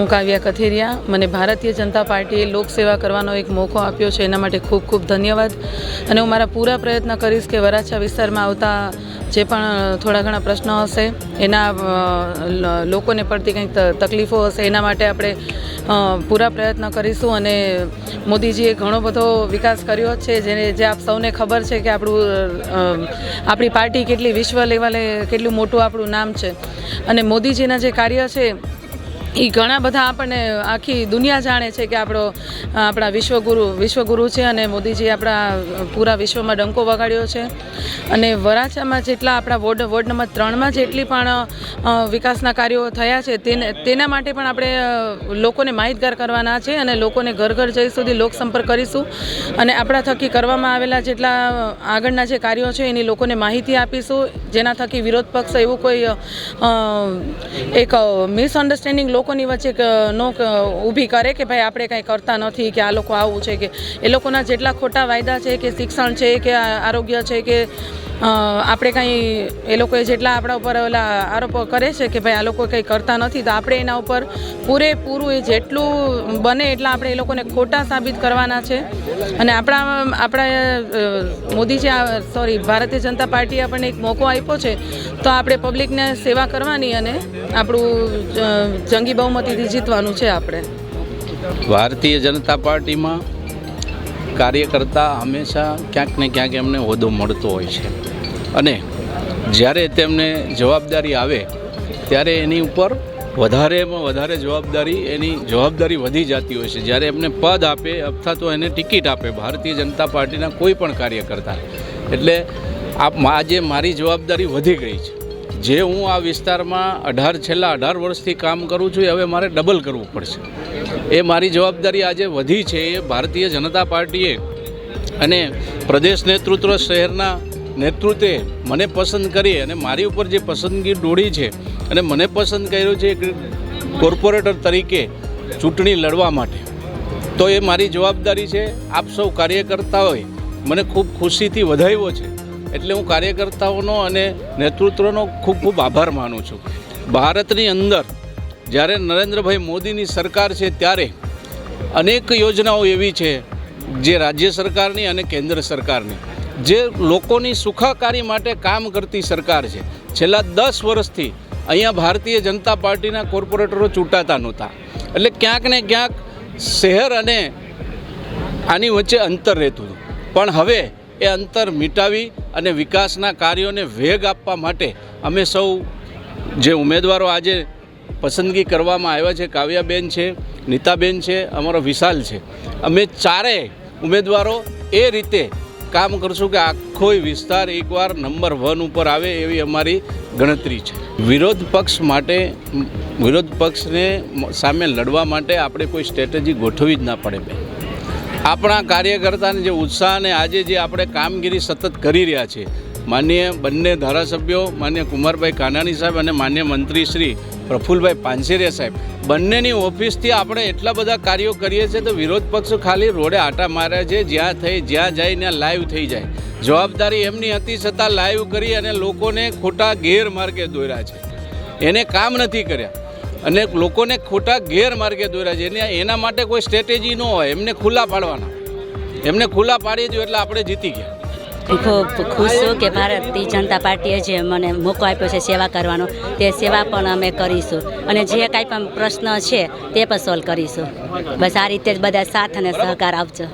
હું કાવ્યા કથિરિયા. મને ભારતીય જનતા પાર્ટીએ લોકસેવા કરવાનો એક મોકો આપ્યો છે, એના માટે ખૂબ ખૂબ ધન્યવાદ. અને હું મારા પૂરા પ્રયત્ન કરીશ કે વરાછા વિસ્તારમાં આવતા જે પણ થોડા ઘણા પ્રશ્નો હશે, એના લોકોને પડતી કંઈક તકલીફો હશે, એના માટે આપણે પૂરા પ્રયત્ન કરીશું. અને મોદીજીએ ઘણો બધો વિકાસ કર્યો છે, જે આપ સૌને ખબર છે કે આપણી પાર્ટી કેટલી વિશ્વ લેવલે કેટલું મોટું આપણું નામ છે. અને મોદીજીના જે કાર્ય છે એ ઘણા બધા આપણને આખી દુનિયા જાણે છે કે આપણા વિશ્વગુરુ છે. અને મોદીજી આપણા પૂરા વિશ્વમાં ડંકો વગાડ્યો છે. અને વરાછામાં જેટલા આપણા વોર્ડ નંબર 3માં જેટલી પણ વિકાસના કાર્યો થયા છે તેના માટે પણ આપણે લોકોને માહિતગાર કરવાના છે. અને લોકોને ઘર ઘર જઈ સુધી લોકસંપર્ક કરીશું. અને આપણા થકી કરવામાં આવેલા જેટલા આગળના જે કાર્યો છે એની લોકોને માહિતી આપીશું, જેના થકી વિરોધ પક્ષ એવું કોઈ એક મિસઅન્ડરસ્ટેન્ડિંગ લોકોની વચ્ચે ઊભી કરે કે ભાઈ આપણે કાંઈ કરતા નથી, કે આ લોકો આવું છે, કે એ લોકોના જેટલા ખોટા વાયદા છે, કે શિક્ષણ છે, કે આરોગ્ય છે, કે આપણે કાંઈ એ લોકોએ જેટલા આપણા ઉપર ઓલા આરોપો કરે છે કે ભાઈ આ લોકો કંઈ કરતા નથી, તો આપણે એના ઉપર પૂરેપૂરું એ જેટલું બને એટલા આપણે એ લોકોને ખોટા સાબિત કરવાના છે. અને મોદીજી ભારતીય જનતા પાર્ટીએ આપણને એક મોકો આપ્યો છે, તો આપણે પબ્લિકને સેવા કરવાની અને આપણું જંગી બહુમતીથી જીતવાનું છે. આપણે ભારતીય જનતા પાર્ટીમાં કાર્યકર્તા હંમેશા ક્યાંક ને ક્યાંક એમને હોદ્દો મળતો હોય છે. અને જ્યારે તેમને જવાબદારી આવે ત્યારે એની ઉપર વધારેમાં વધારે જવાબદારી વધી જતી હોય છે. જ્યારે એમને પદ આપે અથવા તો એને ટિકિટ આપે ભારતીય જનતા પાર્ટીના કોઈ પણ કાર્યકર્તા, એટલે આજે મારી જવાબદારી વધી ગઈ છે. જે હું આ વિસ્તારમાં છેલ્લા 18 વર્ષથી કામ કરું છું, હવે મારે ડબલ કરવું પડશે. એ મારી જવાબદારી આજે વધી છે. એ ભારતીય જનતા પાર્ટીએ અને પ્રદેશ નેતૃત્વ, શહેરના નેતૃત્વે મને પસંદ કરી અને મારી ઉપર જે પસંદગી દોડી છે અને મને પસંદ કર્યો છે કોર્પોરેટર તરીકે ચૂંટણી લડવા માટે, તો એ મારી જવાબદારી છે. આપ સૌ કાર્યકર્તાઓએ મને ખૂબ ખુશીથી વધાવ્યો છે, એટલે હું કાર્યકર્તાઓનો અને નેતૃત્વનો ખૂબ ખૂબ આભાર માનું છું. ભારતની અંદર જ્યારે નરેન્દ્રભાઈ મોદીની સરકાર છે ત્યારે અનેક યોજનાઓ એવી છે જે રાજ્ય સરકારની અને કેન્દ્ર સરકારની, જે લોકોની સુખાકારી માટે કામ કરતી સરકાર છે. છેલ્લા 10 વર્ષથી અહીંયા ભારતીય જનતા પાર્ટીના કોર્પોરેટરો ચૂંટાતા નહોતા, એટલે ક્યાંક ને ક્યાંક શહેર અને આની વચ્ચે અંતર રહેતું હતું. પણ હવે એ અંતર મિટાવી અને વિકાસના કાર્યોને વેગ આપવા માટે અમે સૌ જે ઉમેદવારો આજે પસંદગી કરવામાં આવ્યા છે, કાવ્યાબેન છે, નીતાબેન છે, અમારો વિશાલ છે, અમે ચારેય ઉમેદવારો એ રીતે કામ કરશું કે આખો વિસ્તાર એકવાર નંબર 1 ઉપર આવે એવી અમારી ગણતરી છે. વિરોધ પક્ષને સામે લડવા માટે આપણે કોઈ સ્ટ્રેટેજી ગોઠવવી જ ના પડે. આપણા કાર્યકર્તાને જે ઉત્સાહ અને આજે જે આપણે કામગીરી સતત કરી રહ્યા છે, માનનીય બંને ધારાસભ્યો માનનીય કુમારભાઈ કાનાણી સાહેબ અને માનનીય મંત્રી શ્રી પ્રફુલભાઈ પાનસેરિયા સાહેબ, બંનેની ઓફિસથી આપણે એટલા બધા કાર્યો કરીએ છીએ તો વિરોધ પક્ષ ખાલી રોડે આટા મારે છે, જ્યાં જાય ત્યાં લાઈવ થઈ જાય. જવાબદારી એમની હતી છતાં લાઈવ કરી અને લોકોને ખોટા ગેરમાર્ગે દોર્યા છે. એને કામ નથી કર્યા અને લોકોને ખોટા ગેરમાર્ગે દોર્યા છે. એના માટે કોઈ સ્ટ્રેટેજી ન હોય, એમને ખુલ્લા પાડવાના. એમને ખુલ્લા પાડી દો એટલે આપણે જીતી ગયા. હું ખૂબ ખુશ છું કે ભારતીય જનતા પાર્ટીએ જે મને મોકો આપ્યો છે સેવા કરવાનો, તે સેવા પણ અમે કરીશું. અને જે કાંઈ પણ પ્રશ્ન છે તે પણ સોલ્વ કરીશું. બસ આ રીતે જ બધા સાથ અને સહકાર આપજો.